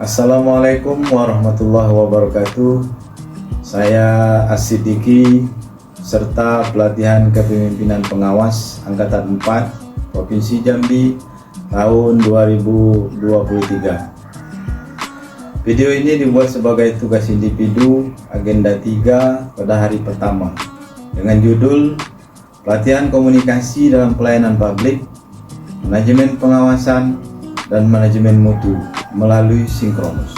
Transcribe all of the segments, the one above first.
Assalamualaikum warahmatullahi wabarakatuh. Saya As-Siddiqi, serta pelatihan kepemimpinan pengawas Angkatan 4 Provinsi Jambi tahun 2023. Video ini dibuat sebagai tugas individu agenda 3 pada hari pertama dengan judul Pelatihan Komunikasi dalam Pelayanan Publik, Manajemen Pengawasan dan Manajemen Mutu melalui sinkronus.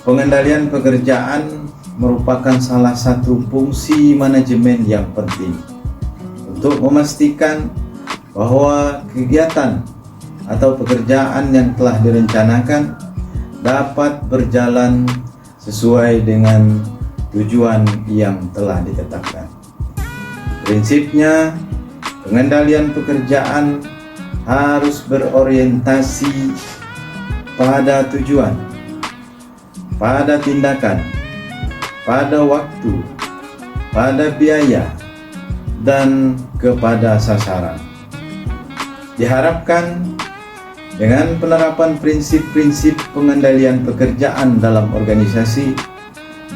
Pengendalian pekerjaan merupakan salah satu fungsi manajemen yang penting untuk memastikan bahwa kegiatan atau pekerjaan yang telah direncanakan dapat berjalan sesuai dengan tujuan yang telah ditetapkan. Prinsipnya, pengendalian pekerjaan harus berorientasi pada tujuan, pada tindakan, pada waktu, pada biaya, dan kepada sasaran. Diharapkan dengan penerapan prinsip-prinsip pengendalian pekerjaan dalam organisasi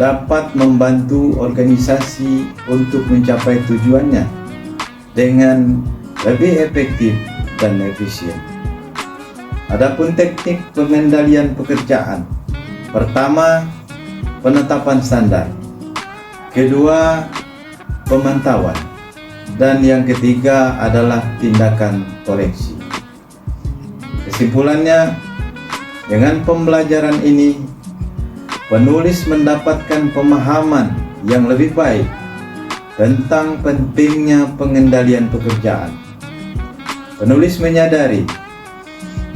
dapat membantu organisasi untuk mencapai tujuannya dengan lebih efektif dan efisien. Adapun teknik pengendalian pekerjaan, pertama, penetapan standar, kedua, pemantauan, dan yang ketiga adalah tindakan koreksi. Kesimpulannya, dengan pembelajaran ini, penulis mendapatkan pemahaman yang lebih baik tentang pentingnya pengendalian pekerjaan. Penulis menyadari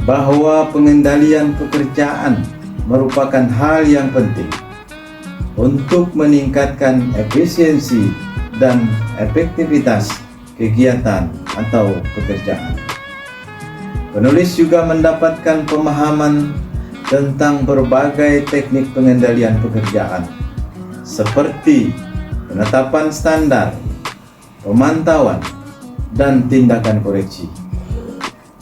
bahwa pengendalian pekerjaan merupakan hal yang penting untuk meningkatkan efisiensi dan efektivitas kegiatan atau pekerjaan. Penulis juga mendapatkan pemahaman tentang berbagai teknik pengendalian pekerjaan seperti penetapan standar, pemantauan, dan tindakan koreksi.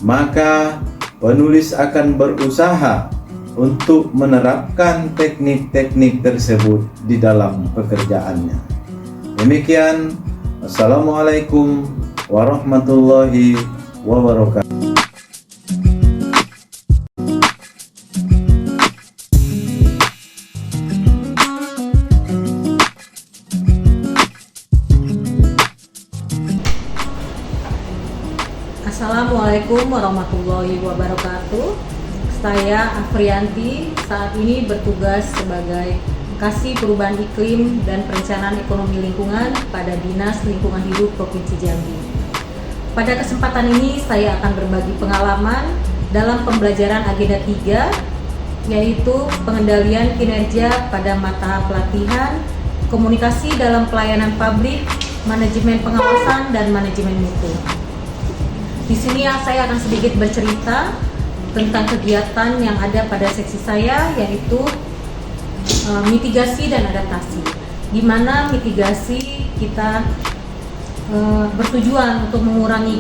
Maka penulis akan berusaha untuk menerapkan teknik-teknik tersebut di dalam pekerjaannya. Demikian, Assalamualaikum warahmatullahi wabarakatuh. Assalamualaikum warahmatullahi wabarakatuh. Saya Afrianti, saat ini bertugas sebagai Kasih Perubahan Iklim dan Perencanaan Ekonomi Lingkungan pada Dinas Lingkungan Hidup Provinsi Jambi. Pada kesempatan ini saya akan berbagi pengalaman dalam pembelajaran agenda 3, yaitu pengendalian kinerja pada mata pelatihan Komunikasi dalam Pelayanan Publik, Manajemen Pengawasan dan Manajemen Mutu. Di sini saya akan sedikit bercerita tentang kegiatan yang ada pada seksi saya, yaitu mitigasi dan adaptasi. Di mana mitigasi kita bertujuan untuk mengurangi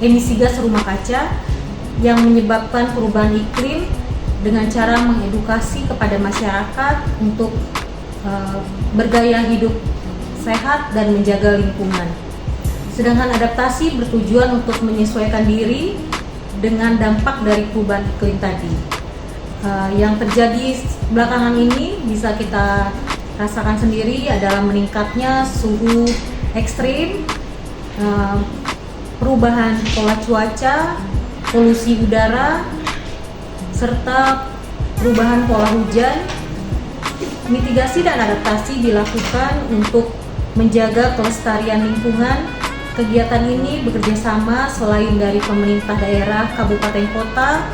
emisi gas rumah kaca yang menyebabkan perubahan iklim dengan cara mengedukasi kepada masyarakat untuk bergaya hidup sehat dan menjaga lingkungan. Sedangkan adaptasi bertujuan untuk menyesuaikan diri dengan dampak dari perubahan iklim tadi. Yang terjadi belakangan ini bisa kita rasakan sendiri adalah meningkatnya suhu ekstrim, perubahan pola cuaca, polusi udara, serta perubahan pola hujan. Mitigasi dan adaptasi dilakukan untuk menjaga kelestarian lingkungan. Kegiatan ini bekerjasama selain dari pemerintah daerah, kabupaten, kota,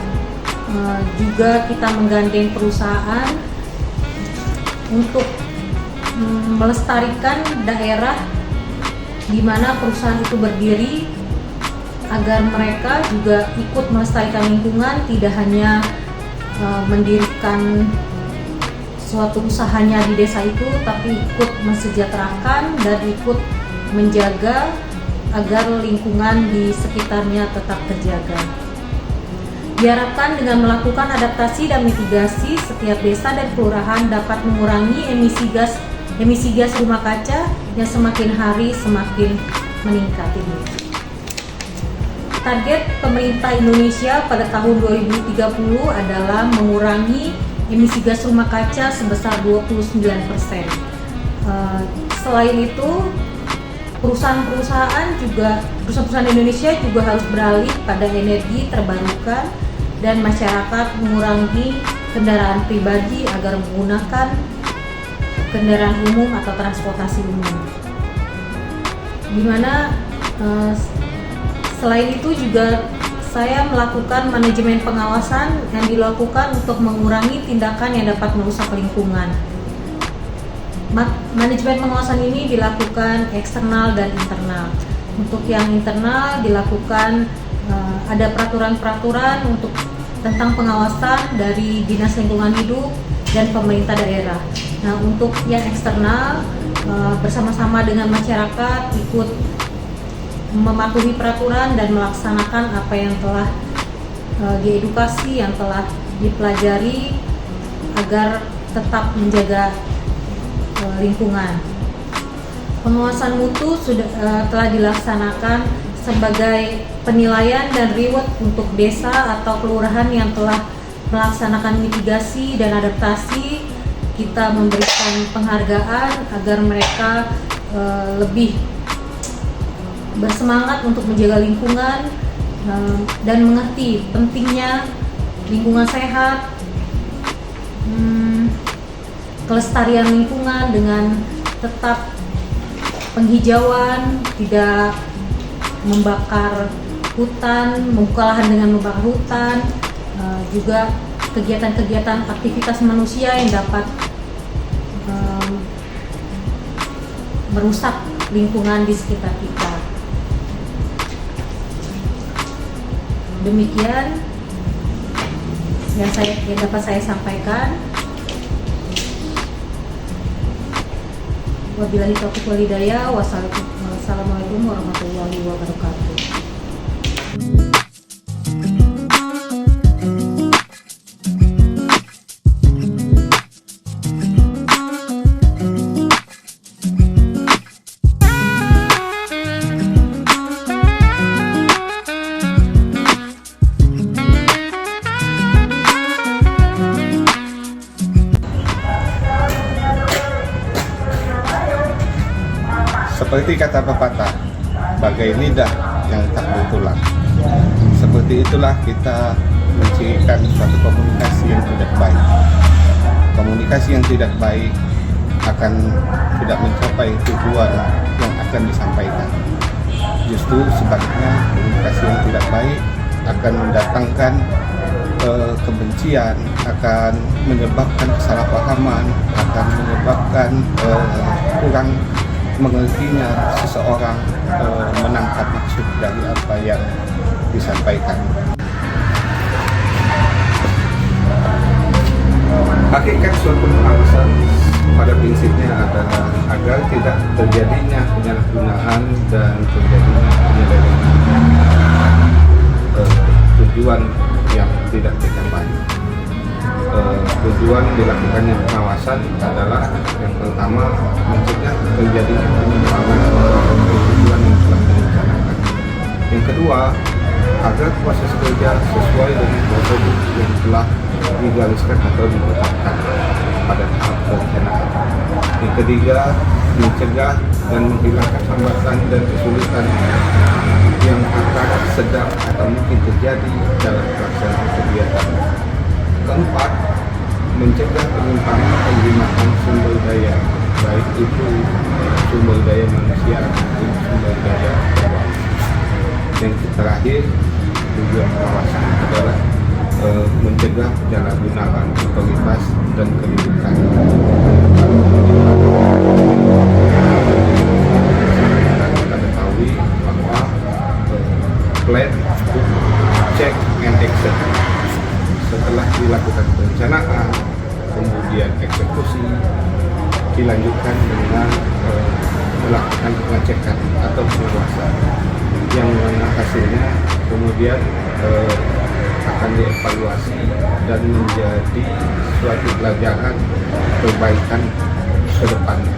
juga kita menggandeng perusahaan untuk melestarikan daerah di mana perusahaan itu berdiri, agar mereka juga ikut melestarikan lingkungan, tidak hanya mendirikan suatu usahanya di desa itu, tapi ikut mensejahterakan dan ikut menjaga agar lingkungan di sekitarnya tetap terjaga. Diharapkan dengan melakukan adaptasi dan mitigasi, setiap desa dan kelurahan dapat mengurangi emisi gas rumah kaca yang semakin hari semakin meningkat ini. Target pemerintah Indonesia pada tahun 2030 adalah mengurangi emisi gas rumah kaca sebesar 29%. Selain itu, perusahaan-perusahaan Indonesia juga harus beralih pada energi terbarukan dan masyarakat mengurangi kendaraan pribadi agar menggunakan kendaraan umum atau transportasi umum. Dimana selain itu juga saya melakukan manajemen pengawasan yang dilakukan untuk mengurangi tindakan yang dapat merusak lingkungan. Manajemen pengawasan ini dilakukan eksternal dan internal. Untuk yang internal dilakukan ada peraturan-peraturan tentang pengawasan dari Dinas Lingkungan Hidup dan pemerintah daerah. Nah, untuk yang eksternal bersama-sama dengan masyarakat ikut mematuhi peraturan dan melaksanakan apa yang telah diedukasi, yang telah dipelajari agar tetap menjaga lingkungan. Pengawasan mutu telah dilaksanakan sebagai penilaian dan reward untuk desa atau kelurahan yang telah melaksanakan mitigasi dan adaptasi. Kita memberikan penghargaan agar mereka lebih bersemangat untuk menjaga lingkungan dan mengerti pentingnya lingkungan sehat, kelestarian lingkungan dengan tetap penghijauan, tidak membakar hutan, membuka lahan dengan membakar hutan, juga kegiatan-kegiatan aktivitas manusia yang dapat merusak lingkungan di sekitar kita. Demikian yang dapat saya sampaikan. Wabillahi taufiq wal hidayah. Wassalamualaikum warahmatullahi wabarakatuh. Seperti kata pepatah, bagai lidah yang tak bertulang. Seperti itulah kita mencirikan suatu komunikasi yang tidak baik. Komunikasi yang tidak baik akan tidak mencapai tujuan yang akan disampaikan. Justru sebaliknya, komunikasi yang tidak baik akan mendatangkan kebencian, akan menyebabkan kesalahpahaman, akan menyebabkan kurang mengertinya seseorang menangkap maksud dari apa yang disampaikan. Hakikat suatu pengawasan pada prinsipnya adalah agar tidak terjadinya penyalahgunaan dan terjadinya penyelewengan tujuan yang tidak tercapai. Tujuan dilakukannya pengawasan adalah yang pertama mencegah terjadinya penyimpangan tujuan yang telah direncanakan. Yang kedua, agar proses kerja sesuai dengan prosedur yang telah digariskan atau ditetapkan pada tahap perencanaan. Yang ketiga, mencegah dan menghilangkan hambatan dan kesulitan yang akan sedang atau mungkin terjadi dalam pelaksanaan kegiatan. Keempat, mencegah penyimpangan penggunaan sumber daya, baik itu sumber daya manusia maupun sumber daya alam. Yang terakhir, tujuan pengawasan adalah mencegah penyalahgunaan otoritas dan kedudukan. Kita ketahui bahwa plan, check, and action. Setelah dilakukan perencanaan, kemudian eksekusi, dilanjutkan dengan melakukan pengecekan atau pengawasan, yang mana hasilnya kemudian akan dievaluasi dan menjadi suatu pelajaran perbaikan ke depannya.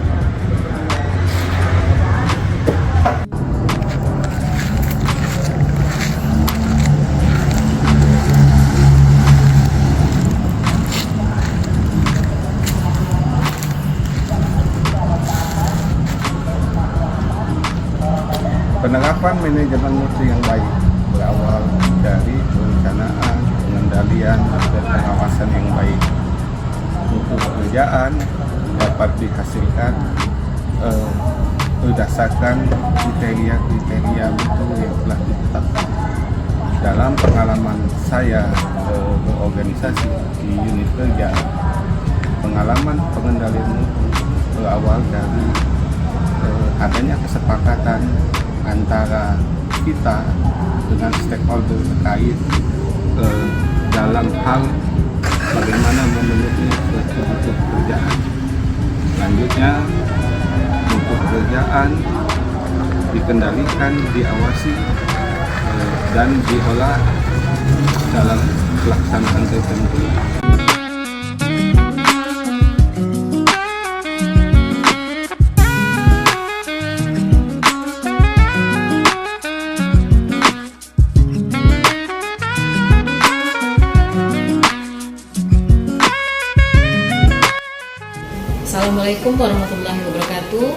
Penerapan manajemen mutu yang baik berawal dari perencanaan, pengendalian, dan pengawasan yang baik. Mutu pekerjaan dapat dihasilkan berdasarkan kriteria-kriteria mutu yang telah ditetapkan. Dalam pengalaman saya berorganisasi di unit kerja, pengalaman pengendalian mutu berawal dari adanya kesepakatan antara kita dengan stakeholder terkait dalam hal bagaimana memenuhi suatu mutu pekerjaan. Selanjutnya, mutu pekerjaan dikendalikan, diawasi, dan diolah dalam pelaksanaan tertentu. Assalamualaikum warahmatullahi wabarakatuh.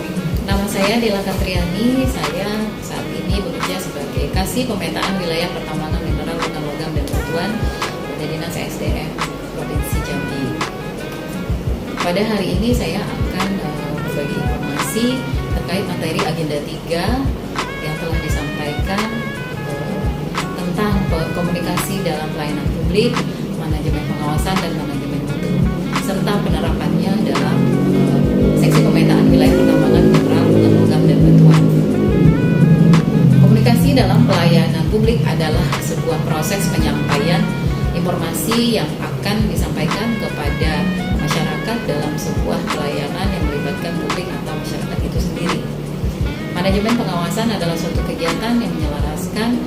Nama saya Dela Katriani. Saya saat ini bekerja sebagai Kasih Pemetaan Wilayah Pertambangan Mineral Bukan Logam dan Batuan pada Dinas SDM Provinsi Jambi. Pada hari ini saya akan berbagi informasi terkait materi agenda 3 yang telah disampaikan tentang komunikasi dalam pelayanan publik, manajemen pengawasan dan manajemen mutu, serta penerapannya dalam seksi pemetaan wilayah pertambangan mineral bukan logam dan batuan. Komunikasi dalam pelayanan publik adalah sebuah proses penyampaian informasi yang akan disampaikan kepada masyarakat dalam sebuah pelayanan yang melibatkan publik atau masyarakat itu sendiri. Manajemen pengawasan adalah suatu kegiatan yang menyelaraskan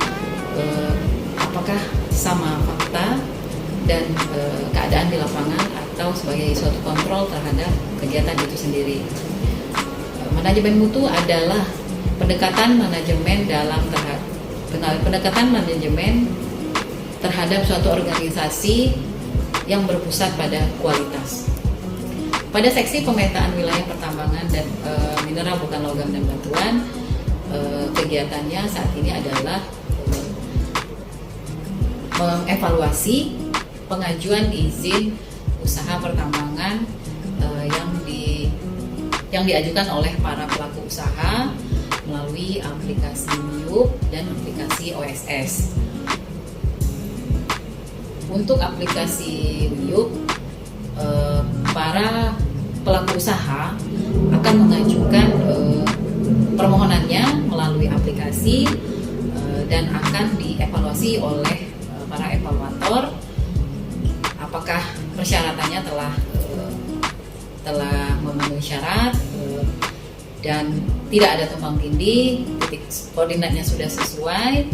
apakah sama fakta dan keadaan di lapangan atau sebagai suatu kontrol terhadap kegiatan itu sendiri. Manajemen mutu adalah pendekatan manajemen terhadap suatu organisasi yang berpusat pada kualitas. Pada seksi pemetaan wilayah pertambangan dan mineral bukan logam dan batuan, kegiatannya saat ini adalah mengevaluasi pengajuan izin usaha pertambangan yang diajukan oleh para pelaku usaha melalui aplikasi MIUP dan aplikasi OSS. Untuk aplikasi MIUP, para pelaku usaha akan mengajukan permohonannya melalui aplikasi dan akan dievaluasi oleh para evaluator apakah persyaratannya telah memenuhi syarat dan tidak ada tumpang tindih, titik koordinatnya sudah sesuai.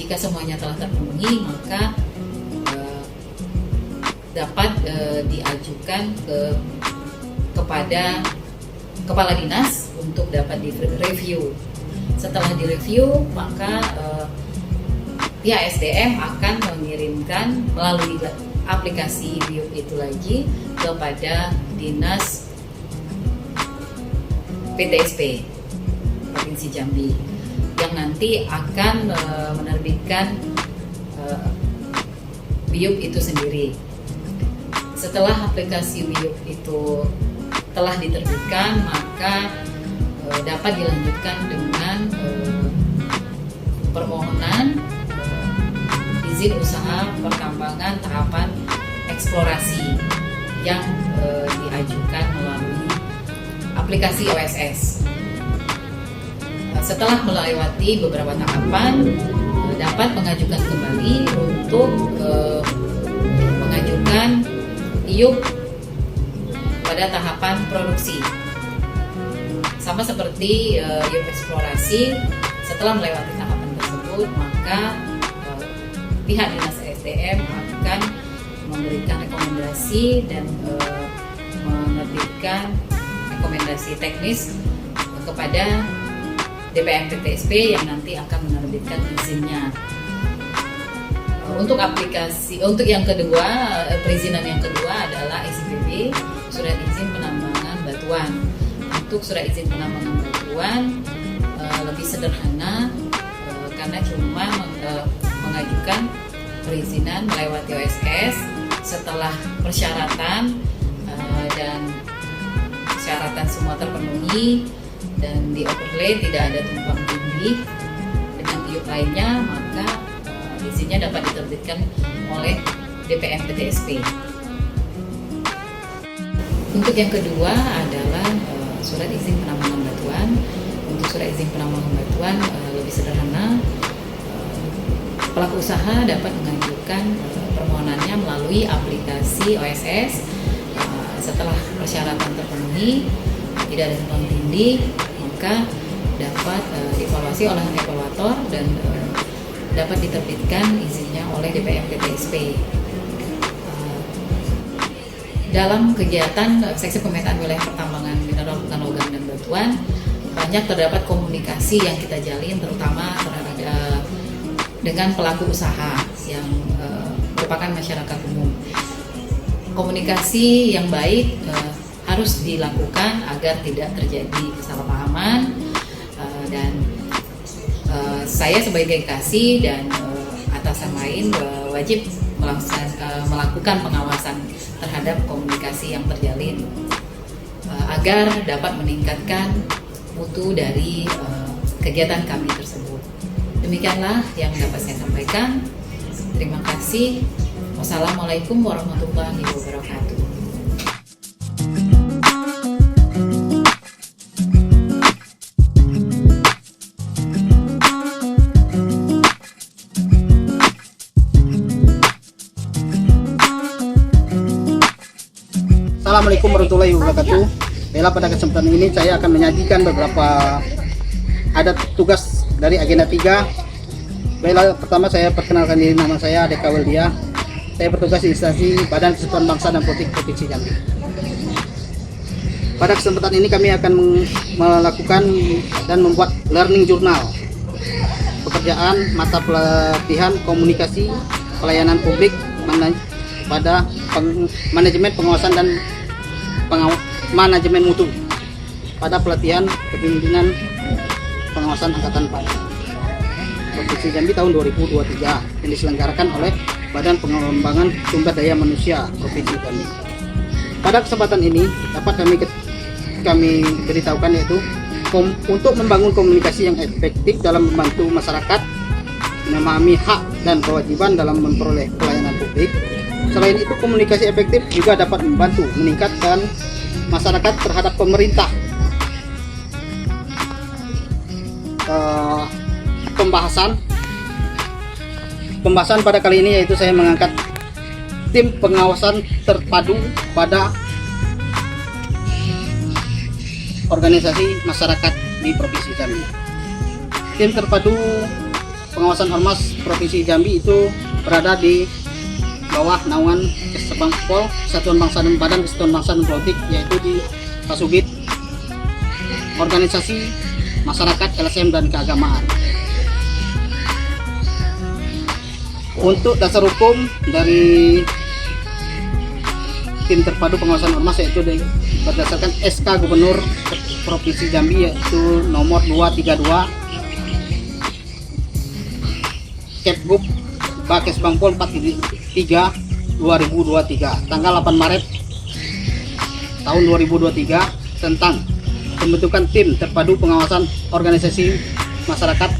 Jika semuanya telah terpenuhi, maka dapat diajukan kepada kepala dinas untuk dapat direview. Setelah direview, maka pihak SDM akan mengirimkan melalui aplikasi MIUP itu lagi kepada Dinas PTSP Provinsi Jambi yang nanti akan menerbitkan MIUP itu sendiri. Setelah aplikasi MIUP itu telah diterbitkan, maka dapat dilanjutkan dengan permohonan izin usaha pertambangan tahapan eksplorasi yang diajukan melalui aplikasi OSS. Setelah melewati beberapa tahapan, dapat mengajukan kembali untuk mengajukan IUP pada tahapan produksi. Sama seperti IUP eksplorasi, setelah melewati tahapan tersebut, maka pihak Dinas SDM akan memberikan rekomendasi dan menerbitkan rekomendasi teknis kepada DPM PTSP yang nanti akan menerbitkan izinnya. Untuk yang kedua, perizinan yang kedua adalah SIPB, surat izin penambangan batuan. Untuk surat izin penambangan batuan lebih sederhana karena cuma mengajukan perizinan melewati OSS setelah persyaratan dan persyaratan semua terpenuhi dan di overlay tidak ada tumpang tindih dengan iup lainnya, maka izinnya dapat diterbitkan oleh DPM PTSP. Untuk yang kedua adalah surat izin penambangan batuan. Untuk surat izin penambangan batuan lebih sederhana. Pelaku usaha dapat mengajukan permohonannya melalui aplikasi OSS setelah persyaratan terpenuhi, tidak ada tumpang tindih, maka dapat dievaluasi oleh evaluator dan dapat diterbitkan izinnya oleh DPM PTSP. Dalam kegiatan seksi pemetaan wilayah pertambangan mineral, hutan logam dan batuan, banyak terdapat komunikasi yang kita jalin, terutama dengan pelaku usaha yang merupakan masyarakat umum. Komunikasi yang baik harus dilakukan agar tidak terjadi kesalahpahaman, dan saya sebagai kasih dan atasan lain wajib melakukan pengawasan terhadap komunikasi yang terjalin agar dapat meningkatkan mutu dari kegiatan kami tersebut. Demikianlah yang dapat saya sampaikan. Terima kasih. Wassalamualaikum warahmatullahi wabarakatuh. Assalamualaikum warahmatullahi wabarakatuh. Baiklah, pada kesempatan ini saya akan menyajikan beberapa adat tugas dari agenda 3. Baiklah, pertama saya perkenalkan diri, nama saya Adeka Weldia. Saya bertugas di instansi Badan Kesatuan Bangsa dan Politik Provinsi Jambi. Pada kesempatan ini kami akan melakukan dan membuat learning journal pekerjaan mata pelatihan komunikasi pelayanan publik pada manajemen pengawasan dan manajemen mutu pada pelatihan kepemimpinan pengawasan angkatan 4 Provinsi Jambi tahun 2023 yang diselenggarakan oleh Badan Pengembangan Sumber Daya Manusia Provinsi Jambi. Pada kesempatan ini dapat kami beritahukan yaitu untuk membangun komunikasi yang efektif dalam membantu masyarakat memahami hak dan kewajiban dalam memperoleh pelayanan publik. Selain itu, komunikasi efektif juga dapat membantu meningkatkan masyarakat terhadap pemerintah. Pembahasan pada kali ini yaitu saya mengangkat tim pengawasan terpadu pada organisasi masyarakat di Provinsi Jambi. Tim terpadu pengawasan Ormas Provinsi Jambi itu berada di bawah naungan Kesbangpol, Kesatuan Bangsa dan Badan Kesatuan Bangsa dan Politik, yaitu di Kasubit Organisasi Masyarakat LSM dan Keagamaan. Untuk dasar hukum dari tim terpadu pengawasan ormas yaitu berdasarkan SK Gubernur Provinsi Jambi yaitu nomor 232 Kepgub Bakesbangpol 43 2023 tanggal 8 Maret tahun 2023 tentang pembentukan tim terpadu pengawasan organisasi masyarakat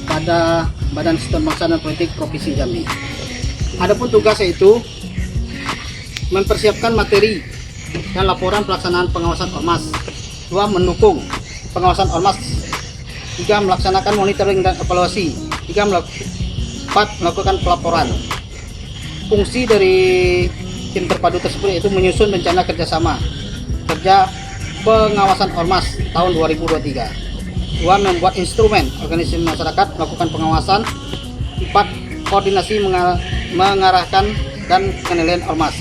pada Badan Kesatuan Bangsa dan Politik Provinsi Jambi. Adapun tugas yaitu mempersiapkan materi dan laporan pelaksanaan pengawasan ormas. 2. Mendukung pengawasan ormas. 3. Melaksanakan monitoring dan evaluasi. 4. Melakukan pelaporan. Fungsi dari tim terpadu tersebut yaitu menyusun rencana kerjasama kerja pengawasan ormas tahun 2023. 2. Membuat instrumen organisasi masyarakat melakukan pengawasan. 4. koordinasi mengarahkan dan penilaian ormas,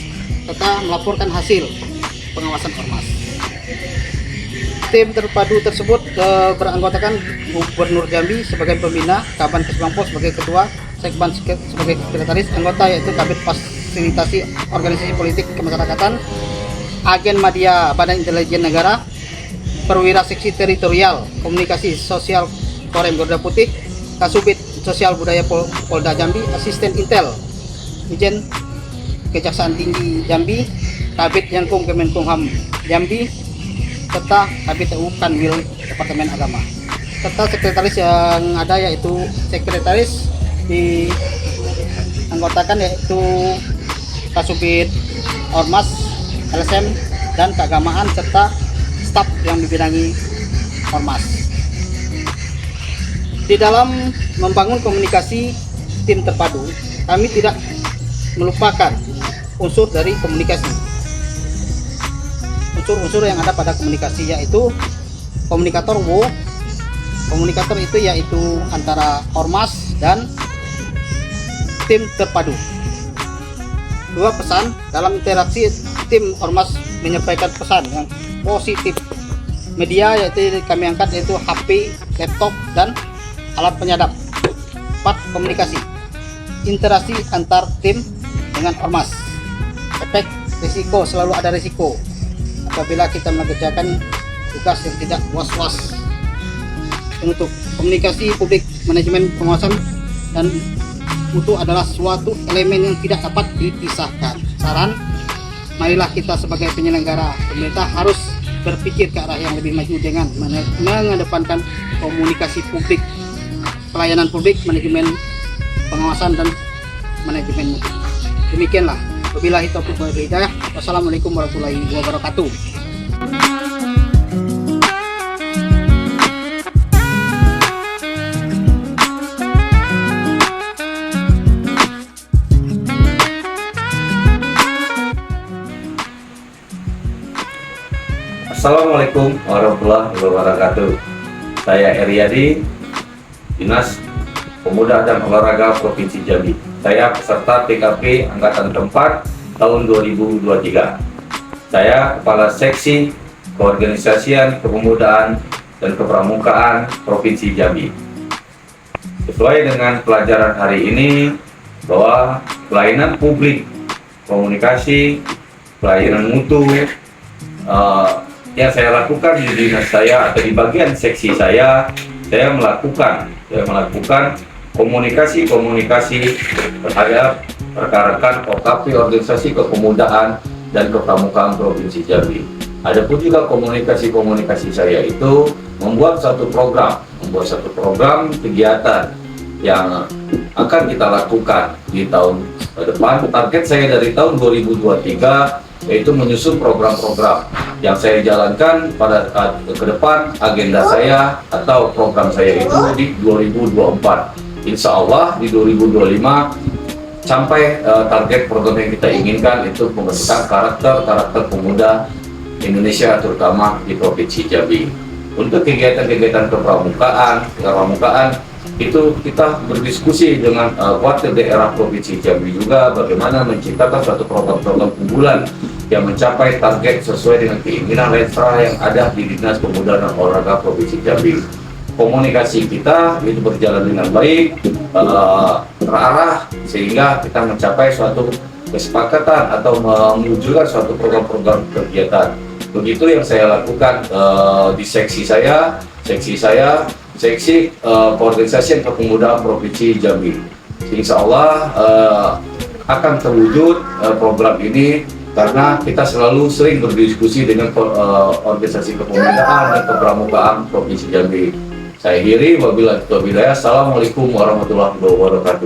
serta melaporkan hasil pengawasan ormas. Tim terpadu tersebut beranggotakan Gubernur Jambi sebagai pembina, Kaban Kesbangpol sebagai ketua, Sekban sebagai sekretaris, anggota yaitu Kabid Fasilitasi Organisasi Politik Kemasyarakatan, Agen Media Badan Intelijen Negara, Perwira Seksi Teritorial Komunikasi Sosial Korem Garuda Putih, Kasubit Sosial Budaya Polda Jambi, Asisten Intel Ijen Kejaksaan Tinggi Jambi, Kabid Yankum Kemenkumham Jambi, serta Kabid TU Kanwil Departemen Agama. Serta sekretaris yang ada yaitu sekretaris dianggotakan yaitu Kasubit Ormas, LSM dan keagamaan, serta staf yang dibidangi Ormas. Di dalam membangun komunikasi tim terpadu, kami tidak melupakan unsur dari komunikasi. Unsur-unsur yang ada pada komunikasi yaitu komunikator WO. Komunikator itu yaitu antara ormas dan tim terpadu. Dua pesan dalam interaksi tim ormas menyampaikan pesan yang positif. Media yaitu kami angkat yaitu HP, laptop, dan alat penyadap. 4. Komunikasi. Interaksi antar tim dengan ormas. Efek risiko, selalu ada risiko apabila kita mengerjakan tugas yang tidak was-was. Untuk komunikasi publik, manajemen pengawasan dan mutu adalah suatu elemen yang tidak dapat dipisahkan. Saran, marilah kita sebagai penyelenggara pemerintah harus berpikir ke arah yang lebih maju dengan mengedepankan komunikasi publik, pelayanan publik, manajemen pengawasan, dan manajemen mutu. Demikianlah. Wabillahi taufiq wal hidayah. Wassalamualaikum warahmatullahi wabarakatuh. Assalamualaikum warahmatullahi wabarakatuh. Saya Eryadi, Dinas Pemuda dan Olahraga Provinsi Jambi. Saya peserta TKP Angkatan keempat tahun 2023. Saya Kepala Seksi Keorganisasian, Kepemudaan, dan Kepramukaan Provinsi Jambi. Sesuai dengan pelajaran hari ini, bahwa pelayanan publik, komunikasi, pelayanan mutu, yang saya lakukan di dinas saya atau di bagian seksi saya melakukan komunikasi terhadap rekan-rekan OKP organisasi kepemudaan dan kepramukaan Provinsi Jambi. Adapun juga komunikasi saya itu membuat satu program kegiatan yang akan kita lakukan di tahun depan. Target saya dari tahun 2023 yaitu menyusun program-program yang saya jalankan pada ke depan. Agenda saya atau program saya itu di 2024. Insya Allah di 2025 sampai target program yang kita inginkan, itu pembentukan karakter pemuda Indonesia terutama di Provinsi Jambi. Untuk kegiatan-kegiatan kepramukaan itu kita berdiskusi dengan wakil daerah Provinsi Jambi juga bagaimana menciptakan suatu program-program unggulan yang mencapai target sesuai dengan keinginan Renstra yang ada di Dinas Pemuda dan Olahraga Provinsi Jambi. Komunikasi kita itu berjalan dengan baik, terarah, sehingga kita mencapai suatu kesepakatan atau memunculkan suatu program-program kegiatan. Begitu yang saya lakukan di seksi Keorganisasian Kepemudaan Provinsi Jambi. Insya Allah akan terwujud program ini karena kita selalu sering berdiskusi dengan organisasi kepemudaan dan kepramukaan Provinsi Jambi. Saya akhiri, wabillahi taufiq wal hidayah. Assalamualaikum warahmatullahi wabarakatuh.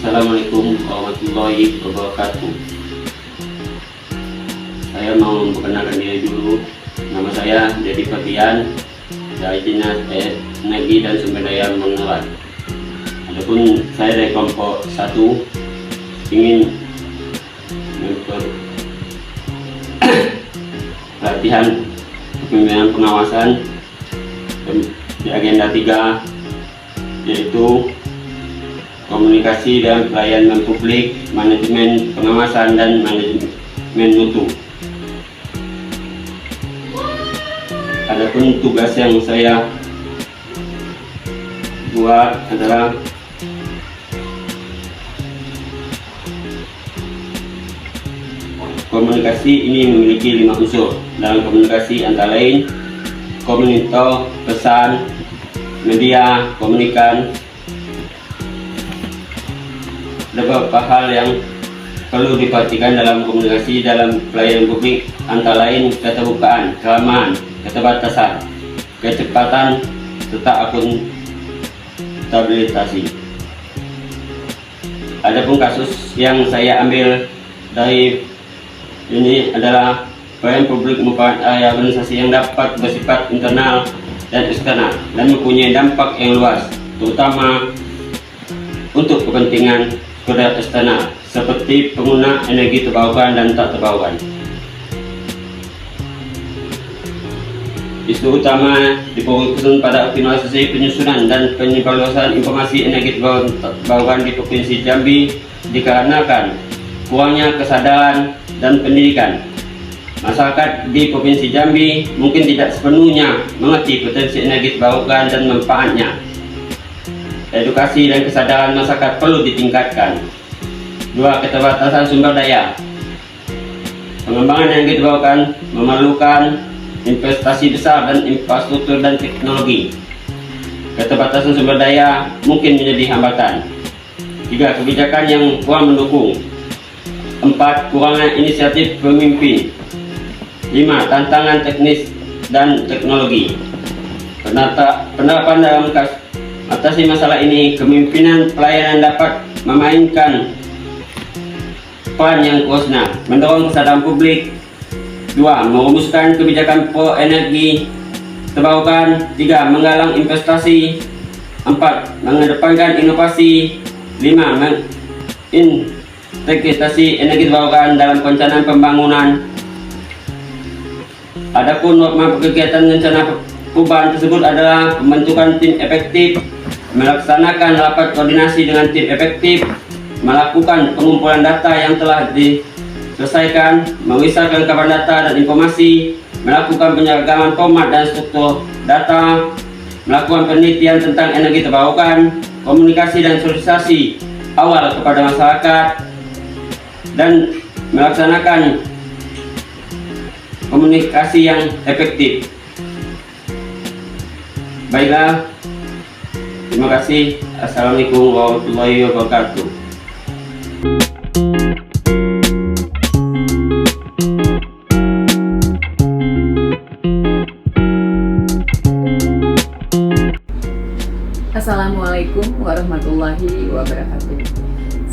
Assalamualaikum warahmatullahi wabarakatuh. Saya mau memperkenalkan diri dulu. Nama saya Dedi Fabian dari Dinas Energi dan Sumber Daya Mineral. Adapun saya dari kelompok 1 ingin pelatihan kepemimpinan pengawasan di agenda 3, yaitu komunikasi dan pelayanan publik, manajemen pengawasan dan manajemen mutu. Adapun tugas yang saya buat adalah komunikasi ini memiliki 5 unsur. Dalam komunikasi antara lain komunikator, pesan, media, komunikan. Ada beberapa hal yang perlu diperhatikan dalam komunikasi dalam pelayanan publik, antara lain keterbukaan, keramahan, keterbatasan, kecepatan, serta akuntabilitas. Adapun kasus yang saya ambil dari ini adalah pelayanan publik merupakan organisasi yang dapat bersifat internal dan eksternal dan mempunyai dampak yang luas, terutama untuk kepentingan sekedar eksternal seperti pengguna energi terbarukan dan tak terbarukan. Isu utama difokuskan pada optimalisasi penyusunan dan penyebaluasan informasi energi terbarukan di Provinsi Jambi dikarenakan kurangnya kesadaran dan pendidikan. Masyarakat di Provinsi Jambi mungkin tidak sepenuhnya mengerti potensi energi terbarukan dan manfaatnya. Edukasi dan kesadaran masyarakat perlu ditingkatkan. 2. Keterbatasan sumber daya. Pengembangan energi terbarukan memerlukan investasi besar dan infrastruktur dan teknologi. Keterbatasan sumber daya mungkin menjadi hambatan. 3. Kebijakan yang kurang mendukung. 4. Kurangnya inisiatif pemimpin. 5. Tantangan teknis dan teknologi. Penerapan dalam atasi masalah ini, kepemimpinan pelayanan dapat memainkan peran yang khususnya mendorong kesadaran publik. 2. Merumuskan kebijakan pro energi terbarukan. 3. Menggalang investasi. 4. Mengedepankan inovasi. 5. Mengintegrasi energi terbarukan dalam perencanaan pembangunan. Adapun norma kegiatan rencana perubahan tersebut adalah pembentukan tim efektif, melaksanakan rapat koordinasi dengan tim efektif, melakukan pengumpulan data yang telah diselesaikan, memisahkan kabar data dan informasi, melakukan penyeragaman format dan struktur data, melakukan penelitian tentang energi terbarukan, komunikasi dan sosialisasi awal kepada masyarakat, dan melaksanakan komunikasi yang efektif. Baiklah, terima kasih. Assalamualaikum warahmatullahi wabarakatuh. Assalamualaikum warahmatullahi wabarakatuh.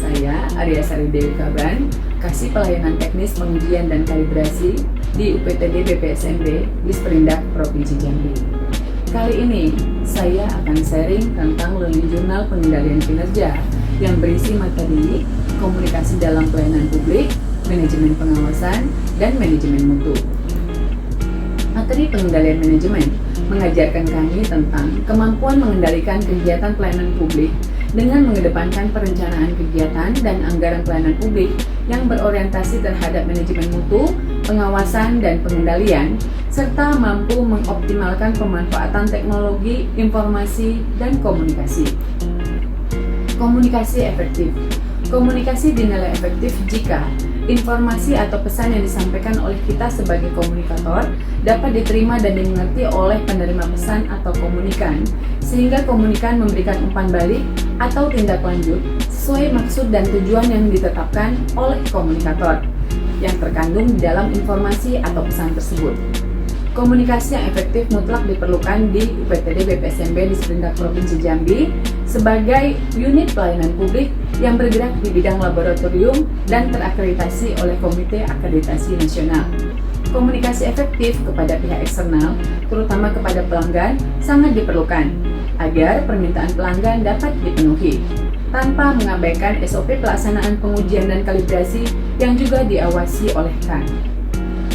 Saya Arya Sari Dewi Kaban, Kasih Pelayanan Teknis Pengujian dan Kalibrasi di UPTD BPSMB Disperindak Provinsi Jambi. Kali ini saya akan sharing tentang learning jurnal pengendalian kinerja yang berisi materi komunikasi dalam pelayanan publik, manajemen pengawasan, dan manajemen mutu. Materi pengendalian manajemen mengajarkan kami tentang kemampuan mengendalikan kegiatan pelayanan publik dengan mengedepankan perencanaan kegiatan dan anggaran pelayanan publik yang berorientasi terhadap manajemen mutu, pengawasan, dan pengendalian, serta mampu mengoptimalkan pemanfaatan teknologi, informasi, dan komunikasi. Komunikasi efektif. Komunikasi dinilai efektif jika informasi atau pesan yang disampaikan oleh kita sebagai komunikator dapat diterima dan dimengerti oleh penerima pesan atau komunikan, sehingga komunikan memberikan umpan balik atau tindak lanjut sesuai maksud dan tujuan yang ditetapkan oleh komunikator yang terkandung di dalam informasi atau pesan tersebut. Komunikasi yang efektif mutlak diperlukan di UPTD BPSMB Disperindak Provinsi Jambi sebagai unit pelayanan publik yang bergerak di bidang laboratorium dan terakreditasi oleh Komite Akreditasi Nasional. Komunikasi efektif kepada pihak eksternal, terutama kepada pelanggan, sangat diperlukan agar permintaan pelanggan dapat dipenuhi. tanpa mengabaikan SOP pelaksanaan pengujian dan kalibrasi yang juga diawasi oleh KAN.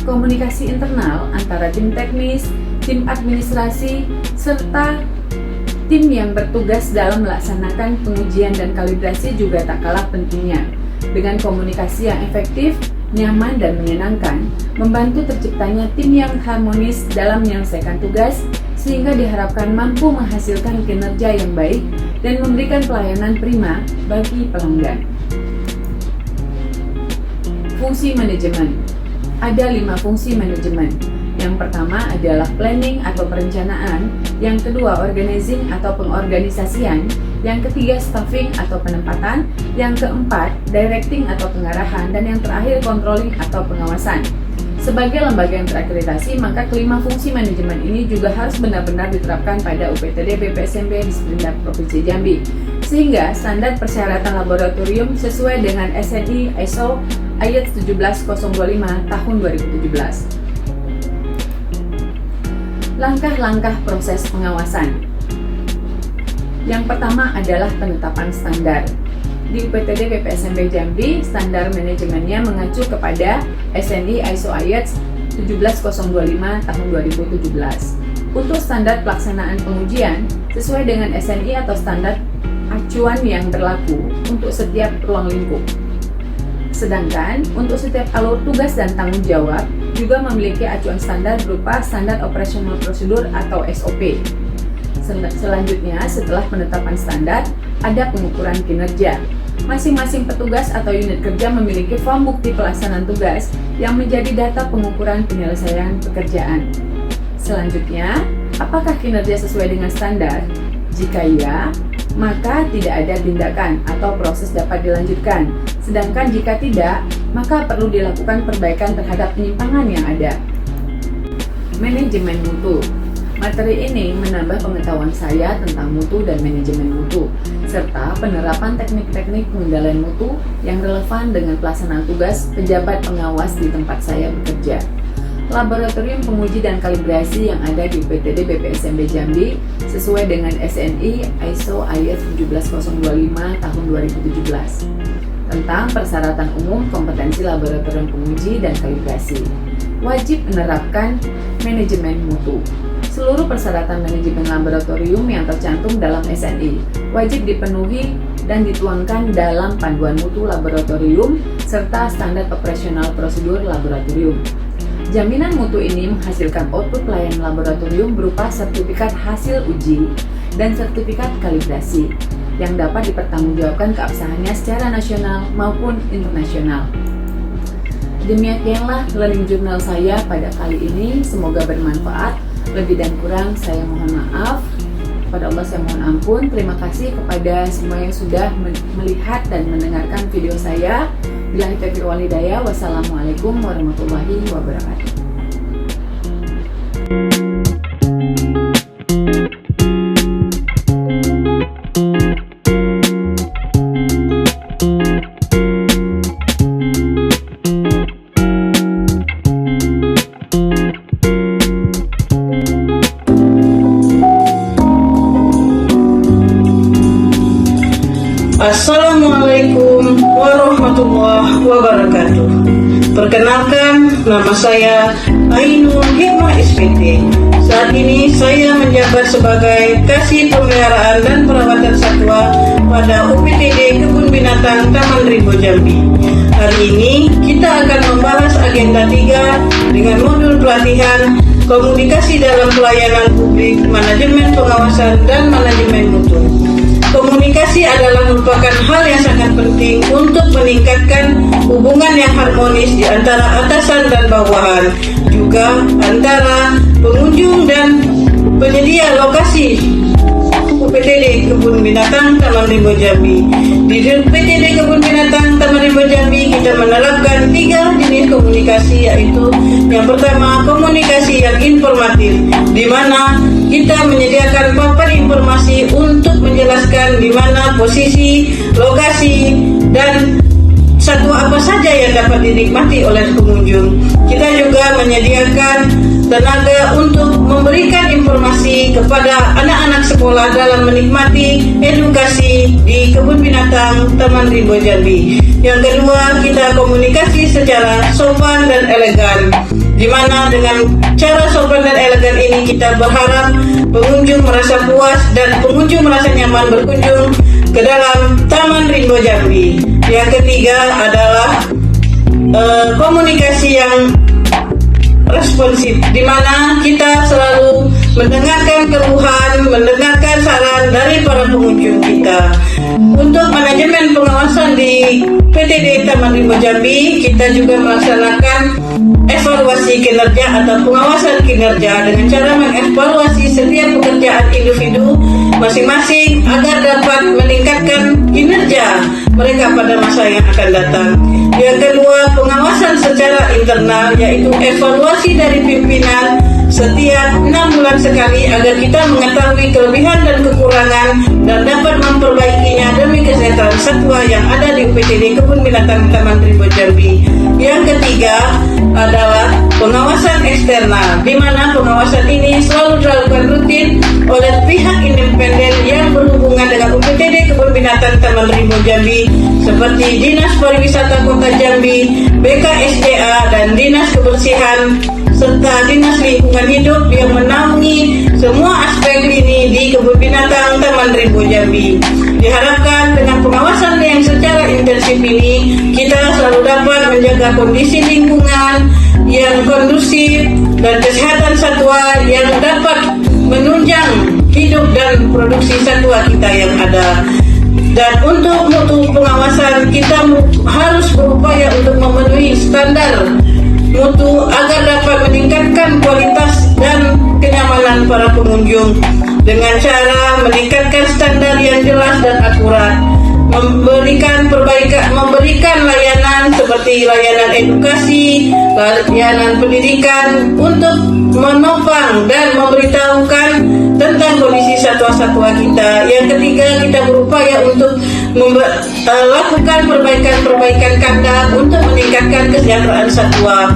Komunikasi internal antara tim teknis, tim administrasi, serta tim yang bertugas dalam melaksanakan pengujian dan kalibrasi juga tak kalah pentingnya. Dengan komunikasi yang efektif, nyaman, dan menyenangkan, membantu terciptanya tim yang harmonis dalam menyelesaikan tugas, sehingga diharapkan mampu menghasilkan kinerja yang baik dan memberikan pelayanan prima bagi pelanggan. Fungsi manajemen. Ada 5 fungsi manajemen. Yang pertama adalah planning atau perencanaan, yang kedua organizing atau pengorganisasian, yang ketiga staffing atau penempatan, yang keempat directing atau pengarahan, dan yang terakhir controlling atau pengawasan. Sebagai lembaga yang terakreditasi, maka kelima fungsi manajemen ini juga harus benar-benar diterapkan pada UPTD BPSMB Disperindak Provinsi Jambi, sehingga standar persyaratan laboratorium sesuai dengan SNI ISO ayat 17025 tahun 2017. Langkah-langkah proses pengawasan. Yang pertama adalah penetapan standar. Di UPTD BPSMB Jambi, standar manajemennya mengacu kepada SNI ISO ayat 17025 tahun 2017. Untuk standar pelaksanaan pengujian, sesuai dengan SNI atau standar acuan yang berlaku untuk setiap ruang lingkup. Sedangkan untuk setiap alur tugas dan tanggung jawab juga memiliki acuan standar berupa standar operasional prosedur atau SOP. Selanjutnya, setelah penetapan standar, ada pengukuran kinerja. Masing-masing petugas atau unit kerja memiliki form bukti pelaksanaan tugas yang menjadi data pengukuran penyelesaian pekerjaan. Selanjutnya, apakah kinerja sesuai dengan standar? Jika iya, maka tidak ada tindakan atau proses dapat dilanjutkan. Sedangkan jika tidak, maka perlu dilakukan perbaikan terhadap penyimpangan yang ada. Manajemen mutu. Materi ini menambah pengetahuan saya tentang mutu dan manajemen mutu, serta penerapan teknik-teknik pengendalian mutu yang relevan dengan pelaksanaan tugas pejabat pengawas di tempat saya bekerja. Laboratorium penguji dan kalibrasi yang ada di UPTD BPSMB Jambi sesuai dengan SNI ISO ayat 17025 tahun 2017 tentang persyaratan umum kompetensi laboratorium penguji dan kalibrasi. Wajib menerapkan manajemen mutu. Seluruh persyaratan manajemen laboratorium yang tercantum dalam SNI wajib dipenuhi dan dituangkan dalam panduan mutu laboratorium serta standar operasional prosedur laboratorium. Jaminan mutu ini menghasilkan output pelayanan laboratorium berupa sertifikat hasil uji dan sertifikat kalibrasi yang dapat dipertanggungjawabkan keabsahannya secara nasional maupun internasional. Demikianlah learning journal saya pada kali ini, semoga bermanfaat. Lebih dan kurang saya mohon maaf. Kepada Allah saya mohon ampun. Terima kasih kepada semua yang sudah melihat dan mendengarkan video saya. Billahi taufiq wal hidayah. Wassalamualaikum warahmatullahi wabarakatuh. Assalamualaikum warahmatullahi wabarakatuh. Perkenalkan, nama saya Ainul Hikmah SPT. Saat ini saya menjabat sebagai Kasih Pemeliharaan dan Perawatan Satwa pada UPTD Kebun Binatang Taman Rimbo Jambi. Hari ini kita akan membahas agenda 3 dengan modul pelatihan Komunikasi dalam Pelayanan Publik, Manajemen Pengawasan, dan Manajemen Mutu. Komunikasi adalah merupakan hal yang sangat penting untuk meningkatkan hubungan yang harmonis di antara atasan dan bawahan, juga antara pengunjung dan penyedia lokasi UPTD Kebun Binatang Taman Rimbo Jambi. Di UPTD Kebun Binatang Taman Rimbo Jambi kita menerapkan 3 jenis komunikasi, yaitu yang pertama komunikasi yang informatif, di mana kita menyediakan papan informasi untuk menjelaskan di mana posisi, lokasi, dan satwa apa saja yang dapat dinikmati oleh pengunjung. Kita juga menyediakan tenaga untuk memberikan informasi kepada anak-anak sekolah dalam menikmati edukasi di Kebun Binatang Taman Rimbo Jambi. Yang kedua, kita komunikasi secara sopan dan elegan, di mana dengan cara sopan dan elegan ini kita berharap pengunjung merasa puas dan pengunjung merasa nyaman berkunjung ke dalam Taman Rimbo Jambi. Yang ketiga adalah komunikasi yang responsif, di mana kita selalu mendengarkan keluhan, mendengarkan saran dari para pengunjung kita. Untuk manajemen pengawasan di PTD Taman Rimbo Jambi, kita juga melaksanakan evaluasi kinerja atau pengawasan kinerja dengan cara mengevaluasi setiap pekerjaan individu masing-masing agar dapat meningkatkan kinerja mereka pada masa yang akan datang. Yang kedua, pengawasan secara internal, yaitu evaluasi dari pimpinan setiap 6 bulan sekali agar kita mengetahui kelebihan dan kekurangan dan dapat memperbaikinya demi kesehatan satwa yang ada di UPTD Kebun Binatang Taman Rimbo Jambi. Yang ketiga adalah pengawasan eksternal, di mana pengawasan ini selalu dilakukan rutin oleh pihak independen yang berhubungan dengan UPTD Kebun Binatang Taman Rimbo Jambi seperti Dinas Pariwisata Kota Jambi, BKSDA, dan Dinas Kebersihan serta Dinas Lingkungan Hidup yang menaungi semua aspek ini di Kebun Binatang Taman Rimbo Jambi. Diharapkan dengan pengawasan yang secara intensif ini, kita selalu dapat menjaga kondisi lingkungan yang kondusif dan kesehatan satwa yang dapat menunjang hidup dan produksi satwa kita yang ada. Dan untuk mutu pengawasan, kita harus berupaya untuk memenuhi standar mutu agar dapat meningkatkan kualitas dan kenyamanan para pengunjung dengan cara meningkatkan standar yang jelas dan akurat, memberikan layanan seperti layanan edukasi, layanan pendidikan untuk menopang dan memberitahukan tentang kondisi satwa-satwa kita. Yang ketiga, kita berupaya untuk melakukan perbaikan kandang untuk meningkatkan kesejahteraan satwa.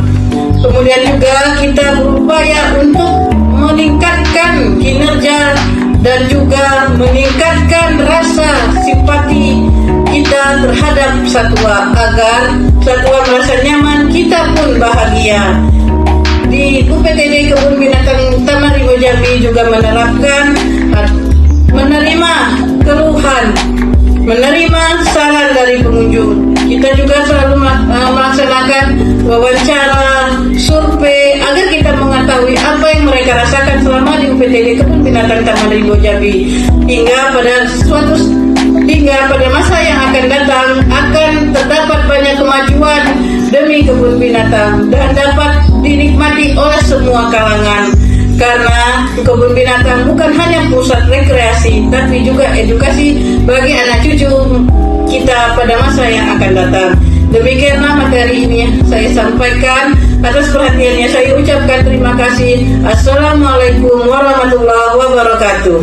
Kemudian juga kita berupaya untuk meningkatkan kinerja dan juga meningkatkan rasa simpati kita terhadap satwa agar satwa merasa nyaman, kita pun bahagia. Di UPTD Kebun Binatang Taman Rimbo Jambi juga menerima keluhan, menerima saran dari pengunjung. Kita juga selalu melaksanakan wawancara, survei agar kita mengetahui apa yang mereka rasakan selama di UPTD Kebun Binatang Taman Rimbo Jambi, hingga pada masa yang akan datang akan terdapat banyak kemajuan demi kebun binatang dan dapat dinikmati oleh semua kalangan. Karena kebun binatang bukan hanya pusat rekreasi, tapi juga edukasi bagi anak cucu kita pada masa yang akan datang. Demikianlah materi ini saya sampaikan. Atas perhatiannya saya ucapkan terima kasih. Assalamualaikum warahmatullahi wabarakatuh.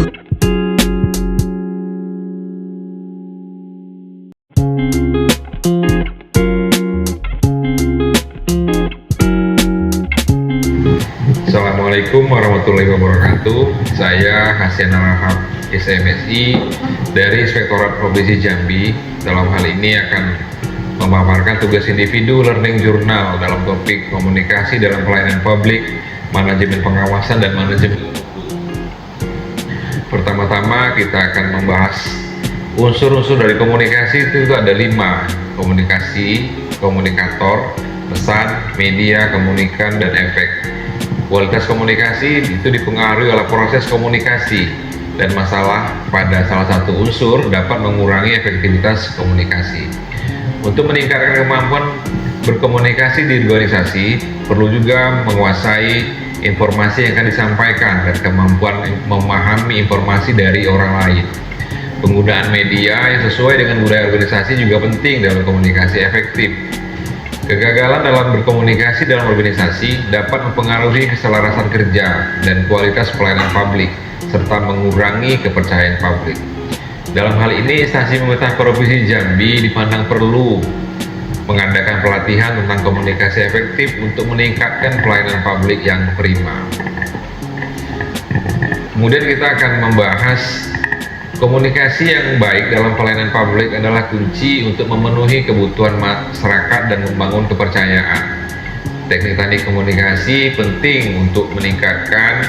Assalamualaikum warahmatullahi wabarakatuh. Saya Hasan Al-Hab, SMSI dari Inspektorat Provinsi Jambi. Dalam hal ini akan memaparkan tugas individu learning journal dalam topik komunikasi dalam pelayanan publik, manajemen pengawasan dan manajemen. Pertama-tama kita akan membahas unsur-unsur dari komunikasi. Itu ada 5: komunikasi, komunikator, pesan, media, komunikan, dan efek. Kualitas komunikasi itu dipengaruhi oleh proses komunikasi, dan masalah pada salah satu unsur dapat mengurangi efektivitas komunikasi. Untuk meningkatkan kemampuan berkomunikasi di organisasi, perlu juga menguasai informasi yang akan disampaikan dan kemampuan memahami informasi dari orang lain. Penggunaan media yang sesuai dengan budaya organisasi juga penting dalam komunikasi efektif. Kegagalan dalam berkomunikasi dalam organisasi dapat mempengaruhi keselarasan kerja dan kualitas pelayanan publik, serta mengurangi kepercayaan publik. Dalam hal ini, instansi pemerintah Provinsi Jambi dipandang perlu mengadakan pelatihan tentang komunikasi efektif untuk meningkatkan pelayanan publik yang prima. Kemudian kita akan membahas komunikasi yang baik dalam pelayanan publik adalah kunci untuk memenuhi kebutuhan masyarakat dan membangun kepercayaan. Teknik-teknik komunikasi penting untuk meningkatkan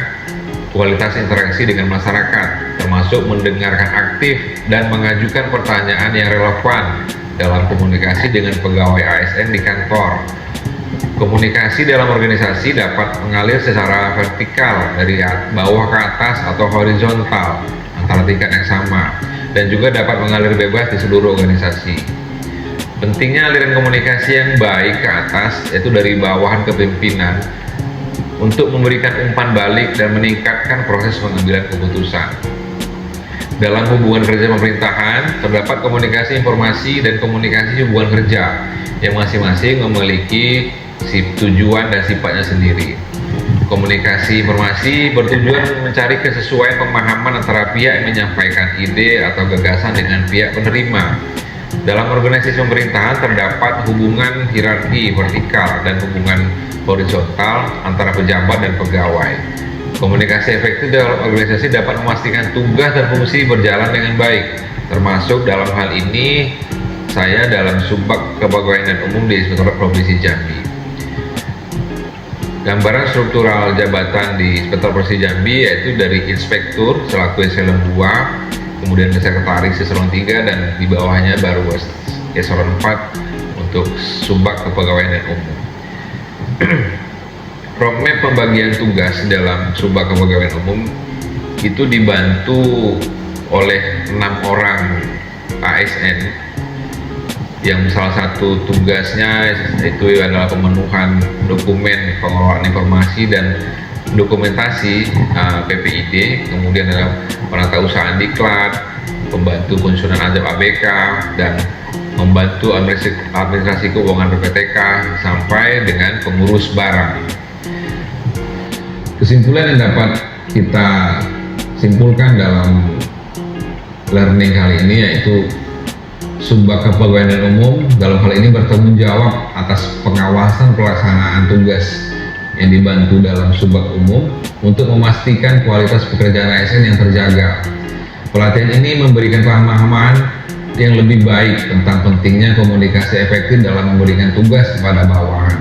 kualitas interaksi dengan masyarakat, termasuk mendengarkan aktif dan mengajukan pertanyaan yang relevan dalam komunikasi dengan pegawai ASN di kantor. Komunikasi dalam organisasi dapat mengalir secara vertikal dari bawah ke atas atau horizontal antara tingkat yang sama, dan juga dapat mengalir bebas di seluruh organisasi. Pentingnya aliran komunikasi yang baik ke atas, yaitu dari bawahan ke pimpinan, untuk memberikan umpan balik dan meningkatkan proses pengambilan keputusan. Dalam hubungan kerja pemerintahan, terdapat komunikasi informasi dan komunikasi hubungan kerja yang masing-masing memiliki tujuan dan sifatnya sendiri. Komunikasi informasi bertujuan mencari kesesuaian pemahaman antara pihak yang menyampaikan ide atau gagasan dengan pihak penerima. Dalam organisasi pemerintahan terdapat hubungan hierarki vertikal dan hubungan horizontal antara pejabat dan pegawai. Komunikasi efektif dalam organisasi dapat memastikan tugas dan fungsi berjalan dengan baik, termasuk dalam hal ini saya dalam Subbag Kepegawaian dan Umum di Inspektorat Provinsi Jambi. Gambaran struktural jabatan di Inspektorat Provinsi Jambi yaitu dari Inspektur selaku eselon 2, kemudian Sekretaris eselon 3, dan di bawahnya baru eselon 4 untuk Subbag Kepegawaian dan Umum. Roadmap pembagian tugas dalam Subbag Kepegawaian Umum itu dibantu oleh 6 orang ASN yang salah satu tugasnya itu adalah pemenuhan dokumen pengelolaan informasi dan dokumentasi PPID, kemudian ada penata usaha diklat, pembantu pensiunan azab ABK, dan membantu administrasi keuangan PPTK sampai dengan pengurus barang. Kesimpulan yang dapat kita simpulkan dalam learning kali ini yaitu Subbag Kepegawaian dan Umum dalam hal ini bertanggung jawab atas pengawasan pelaksanaan tugas yang dibantu dalam Subbag Umum untuk memastikan kualitas pekerjaan ASN yang terjaga. Pelatihan ini memberikan pemahaman yang lebih baik tentang pentingnya komunikasi efektif dalam memberikan tugas kepada bawahan.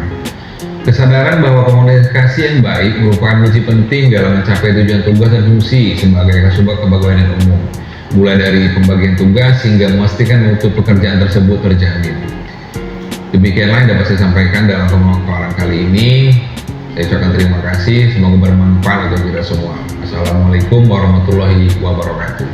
Kesadaran bahwa komunikasi yang baik merupakan kunci penting dalam mencapai tujuan tugas dan fungsi sebagai Subbag Kepegawaian dan Umum, mulai dari pembagian tugas hingga memastikan mutu pekerjaan tersebut terjamin. Demikianlah yang dapat saya sampaikan dalam pemaparan kali ini. Saya ucapkan terima kasih, semoga bermanfaat untuk kita semua. Assalamualaikum warahmatullahi wabarakatuh.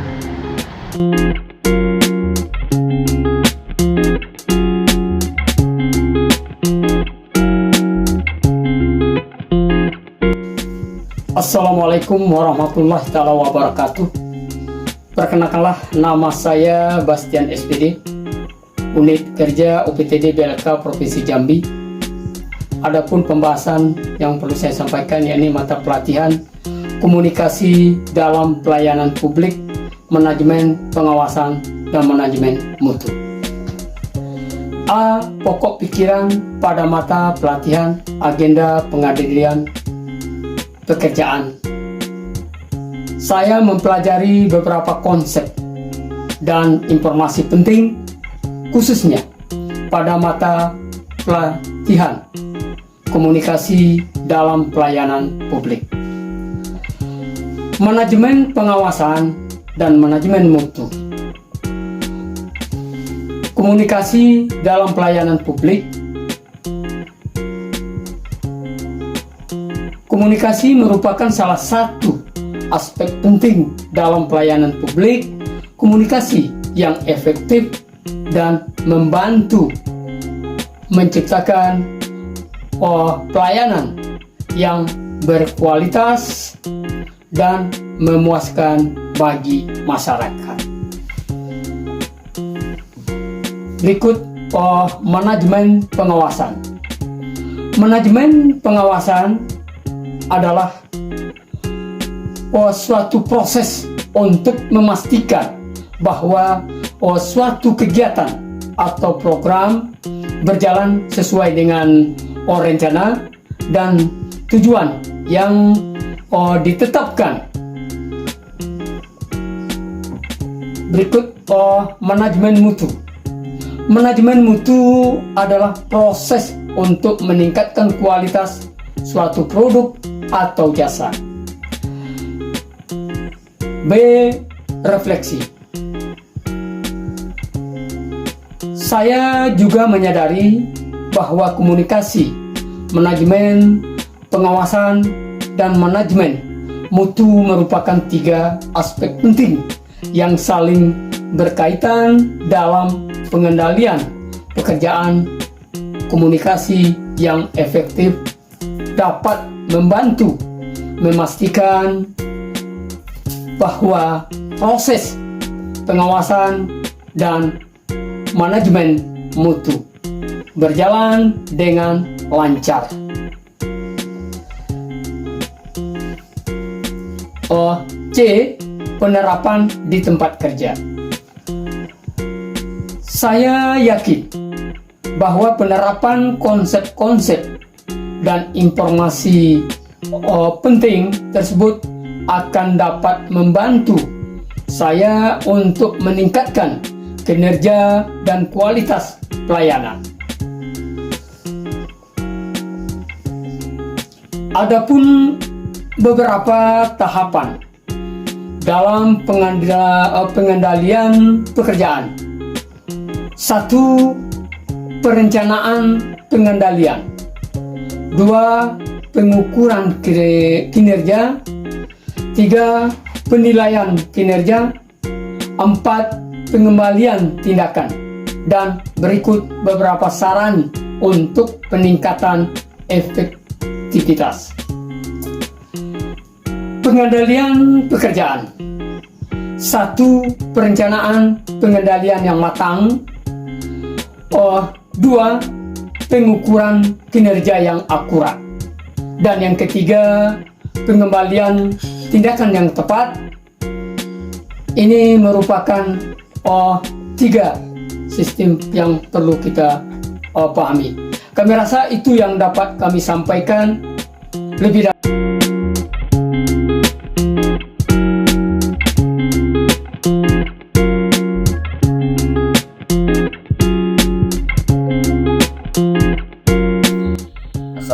Assalamualaikum warahmatullahi wabarakatuh. Perkenalkanlah, nama saya Bastian SPD, Unit Kerja UPTD BLK Provinsi Jambi. Adapun pembahasan yang perlu saya sampaikan yakni mata pelatihan komunikasi dalam pelayanan publik, manajemen pengawasan dan manajemen mutu. A. Pokok pikiran pada mata pelatihan agenda pengadilan pekerjaan. Saya mempelajari beberapa konsep dan informasi penting khususnya pada mata pelatihan komunikasi dalam pelayanan publik, manajemen pengawasan dan manajemen mutu. Komunikasi dalam pelayanan publik. Komunikasi merupakan salah satu aspek penting dalam pelayanan publik. Komunikasi yang efektif dan membantu menciptakan pelayanan yang berkualitas dan memuaskan bagi masyarakat. Berikut manajemen pengawasan. Manajemen pengawasan adalah suatu proses untuk memastikan bahwa suatu kegiatan atau program berjalan sesuai dengan rencana dan tujuan yang ditetapkan. Berikut manajemen mutu. Manajemen mutu adalah proses untuk meningkatkan kualitas suatu produk atau jasa. B. Refleksi. Saya juga menyadari bahwa komunikasi, manajemen, pengawasan, dan manajemen mutu merupakan 3 aspek penting yang saling berkaitan dalam pengendalian pekerjaan. Komunikasi yang efektif dapat membantu memastikan bahwa proses pengawasan dan manajemen mutu berjalan dengan lancar. C. Penerapan di tempat kerja. Saya yakin bahwa penerapan konsep-konsep dan informasi penting tersebut akan dapat membantu saya untuk meningkatkan kinerja dan kualitas pelayanan. Adapun beberapa tahapan dalam pengendalian pekerjaan. 1. Perencanaan pengendalian. 2. Pengukuran kinerja. 3. Penilaian kinerja. 4. Pengembalian tindakan. Dan berikut beberapa saran untuk peningkatan efektivitas. Pengendalian pekerjaan. 1. Perencanaan pengendalian yang matang. 2. Pengukuran kinerja yang akurat. Dan yang ketiga, pengembalian tindakan yang tepat. Ini merupakan 3 sistem yang perlu kita pahami. Kami rasa itu yang dapat kami sampaikan. Lebih dari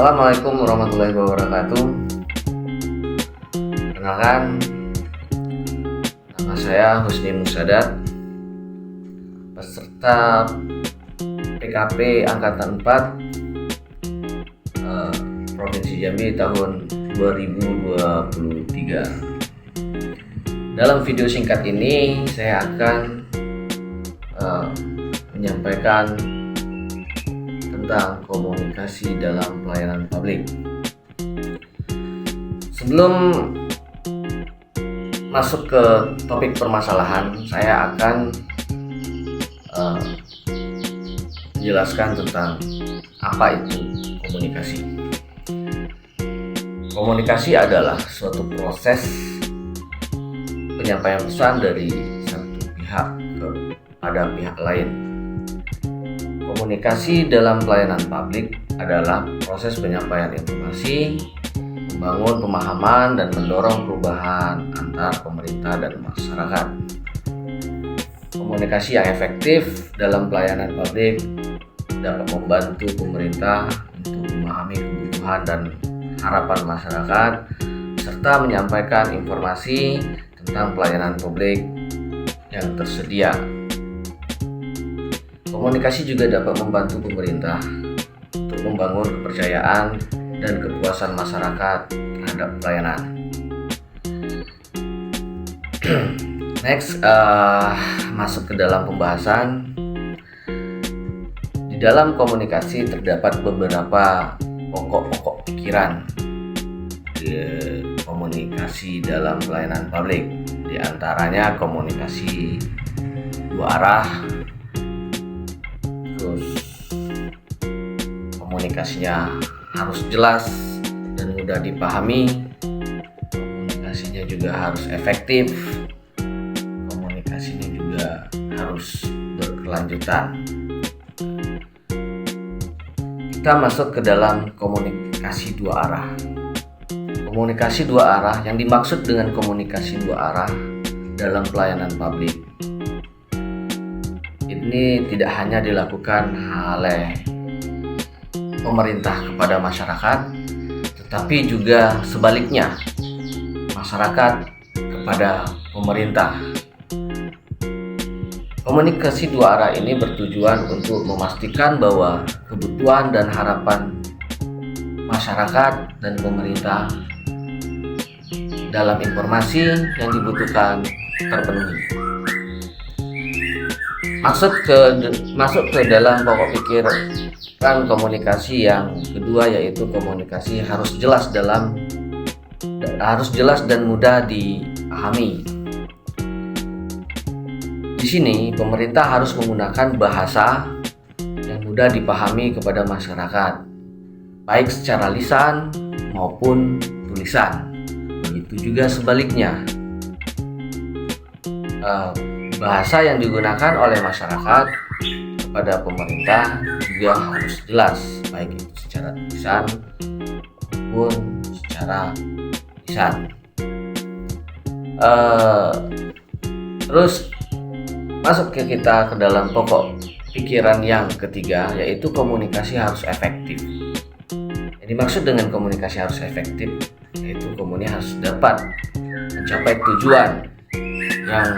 Assalamualaikum warahmatullahi wabarakatuh. Kenalkan, nama saya Husni Musadat, peserta PKP Angkatan 4 Provinsi Jambi tahun 2023. Dalam video singkat ini saya akan menyampaikan tentang komunikasi dalam pelayanan publik. Sebelum masuk ke topik permasalahan, saya akan menjelaskan tentang apa itu komunikasi. Komunikasi adalah suatu proses penyampaian pesan dari satu pihak kepada pihak lain. Komunikasi dalam pelayanan publik adalah proses penyampaian informasi, membangun pemahaman dan mendorong perubahan antar pemerintah dan masyarakat. Komunikasi yang efektif dalam pelayanan publik dapat membantu pemerintah untuk memahami kebutuhan dan harapan masyarakat serta menyampaikan informasi tentang pelayanan publik yang tersedia. Komunikasi juga dapat membantu pemerintah untuk membangun kepercayaan dan kepuasan masyarakat terhadap pelayanan. Next, masuk ke dalam pembahasan. Di dalam komunikasi terdapat beberapa pokok-pokok pikiran di komunikasi dalam pelayanan publik. Di antaranya komunikasi dua arah, terus komunikasinya harus jelas dan mudah dipahami, komunikasinya juga harus efektif, komunikasinya juga harus berkelanjutan. kita masuk ke dalam komunikasi dua arah. Komunikasi dua arah, yang dimaksud dengan komunikasi dua arah dalam pelayanan publik ini tidak hanya dilakukan oleh pemerintah kepada masyarakat, tetapi juga sebaliknya, masyarakat kepada pemerintah. Komunikasi dua arah ini bertujuan untuk memastikan bahwa kebutuhan dan harapan masyarakat dan pemerintah dalam informasi yang dibutuhkan terpenuhi. Masuk ke dalam pokok pikiran komunikasi yang kedua, yaitu komunikasi harus jelas dan mudah dipahami. Di sini pemerintah harus menggunakan bahasa yang mudah dipahami kepada masyarakat, baik secara lisan maupun tulisan. Begitu juga sebaliknya. Bahasa yang digunakan oleh masyarakat kepada pemerintah juga harus jelas, baik itu secara tulisan maupun secara lisan. Terus masuk ke dalam pokok pikiran yang ketiga, yaitu komunikasi harus efektif. Yang dimaksud dengan komunikasi harus efektif, yaitu komunikasi harus dapat mencapai tujuan yang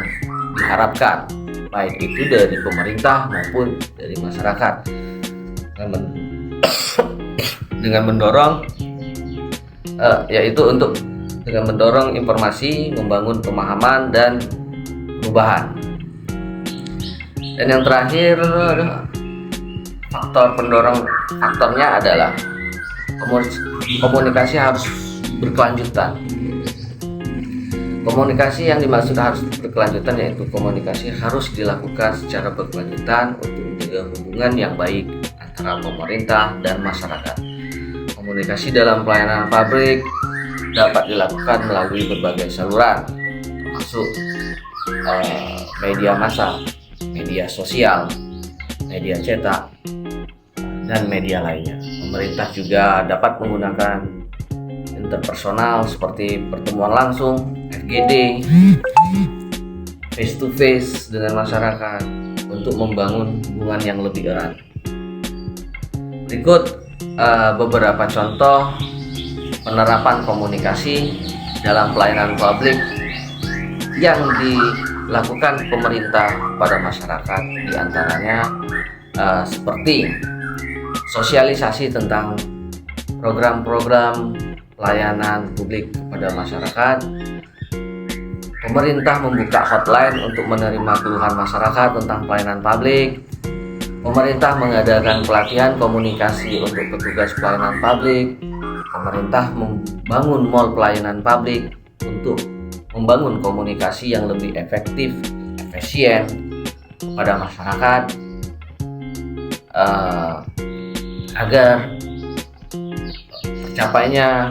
diharapkan, baik itu dari pemerintah maupun dari masyarakat, dengan mendorong dengan mendorong informasi, membangun pemahaman dan perubahan. Dan yang terakhir, faktornya adalah komunikasi harus berkelanjutan. Komunikasi yang dimaksud harus berkelanjutan, yaitu komunikasi harus dilakukan secara berkelanjutan untuk menjaga hubungan yang baik antara pemerintah dan masyarakat. Komunikasi dalam pelayanan publik dapat dilakukan melalui berbagai saluran, termasuk media massa, media sosial, media cetak, dan media lainnya. Pemerintah juga dapat menggunakan interpersonal seperti pertemuan langsung, FGD, face to face dengan masyarakat untuk membangun hubungan yang lebih erat. Berikut beberapa contoh penerapan komunikasi dalam pelayanan publik yang dilakukan pemerintah pada masyarakat, diantaranya seperti sosialisasi tentang program-program pelayanan publik kepada masyarakat. Pemerintah membuka hotline untuk menerima keluhan masyarakat tentang pelayanan publik. Pemerintah mengadakan pelatihan komunikasi untuk petugas pelayanan publik. Pemerintah membangun mall pelayanan publik untuk membangun komunikasi yang lebih efektif, efisien kepada masyarakat, agar tercapainya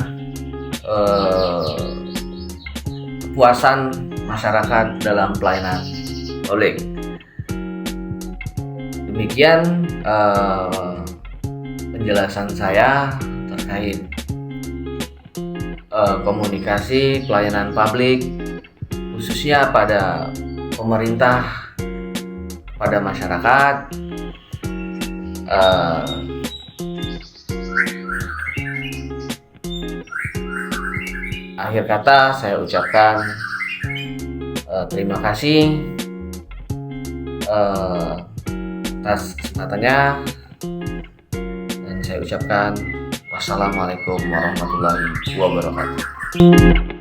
kepuasan masyarakat dalam pelayanan publik. Demikian penjelasan saya terkait komunikasi pelayanan publik, khususnya pada pemerintah pada masyarakat. Akhir kata saya ucapkan terima kasih atas kesempatannya, dan saya ucapkan wassalamualaikum warahmatullahi wabarakatuh.